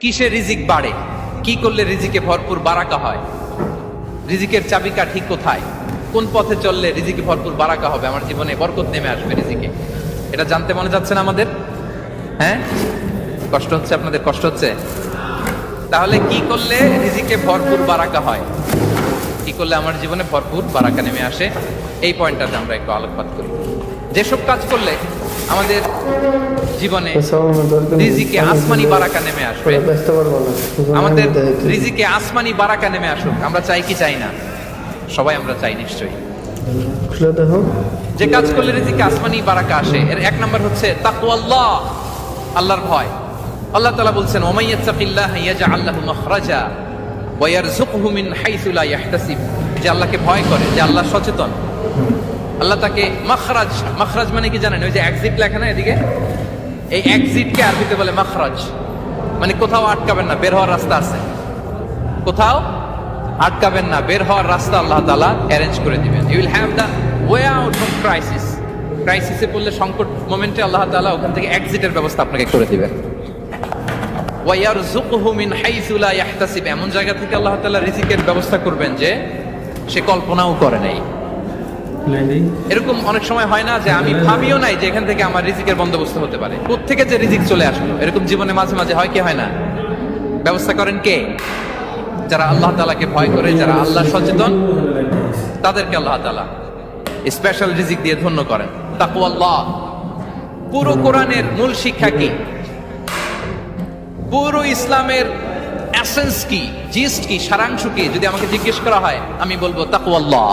কিসে রিজিক বাড়ে, কি করলে রিজিকে ভরপুর বারাকা হয়, রিজিকের চাবিকাঠি কোথায়, কোন পথে চললে রিজিকে ভরপুর বারাকা হবে, আমার জীবনে বরকত নেমে আসবে রিজিকে, এটা জানতে মনে যাচ্ছে না আমাদের? হ্যাঁ, কষ্ট হচ্ছে আপনাদের? কষ্ট হচ্ছে? তাহলে কি করলে রিজিকে ভরপুর বারাকা হয়, কি করলে আমার জীবনে ভরপুর বারাকা নেমে আসে, এই পয়েন্টটাতে আমরা একটু আলোকপাত করি। যেসব কাজ করলে আমাদের জীবনে রিজিকে আসমানি বারাকা নেমে আসবে, আমাদের রিজিকে আসমানি বারাকা নেমে আসুক, আমরা চাই কি চাই না? সবাই আমরা চাই নিশ্চয়ই। যে কাজ করলে রিজিকে আসমানি বারাকা আসে, এর এক নাম্বার হচ্ছে তাকওয়াল্লাহ, আল্লাহর ভয়। আল্লাহ তাআলা বলছেন ওমাইয়াত্তাকিল্লাহ ইয়াজআল লাহু মাখরাজা ওয়া ইয়ারযুকহু মিন হাইসু লা ইয়াহতাসিব। যে আল্লাহকে ভয় করে, যে আল্লাহ সচেতন, আল্লাহ তাকে মাখরাজ, মাখরাজ মানে কি জানেন? ওই যে এক্সিট লেখা না এদিকে, এই এক্সিটকে আরবিতে বলে মাখরাজ, মানে কোথাও আটকাবেন না, বের হওয়ার রাস্তা আছে, কোথাও আটকাবেন না, বের হওয়ার রাস্তা আল্লাহ তাআলা অ্যারেঞ্জ করে দিবেন। You will have the way out from crisis. ক্রাইসিসে পড়লে, সংকট মোমেন্টে আল্লাহ তাআলা ওখান থেকে এক্সিটের ব্যবস্থা আপনাকে করে দিবেন। ওয়া ইয়ারযুকহু মিন হাইসু লা ইয়াহতাসিব, এমন জায়গা থেকে আল্লাহ তাআলা রিজিকের ব্যবস্থা করবেন যে সে কল্পনাও করে নাই। এরকম অনেক সময় হয় না যে আমি ভাবিও নাই যে এখান থেকে আমার রিজিকের বন্দোবস্ত হতে পারে, কোত্থেকে যে রিজিক চলে আসলো, এরকম জীবনে মাঝে মাঝে হয় কি হয় না? ব্যবস্থা করেন কে? যারা আল্লাহ তাআলাকে ভয় করে, যারা আল্লাহ সচেতন, তাদেরকে আল্লাহ তাআলা স্পেশাল রিজিক দিয়ে ধন্য করেন। তাকওয়াল্লাহ। পুরো কোরআনের মূল শিক্ষা কি? পুরো ইসলামের এসেন্স কি, জিস্ট কি, সারাংশ কি? যদি আমাকে জিজ্ঞেস করা হয় আমি বলবো তাকওয়াল্লাহ।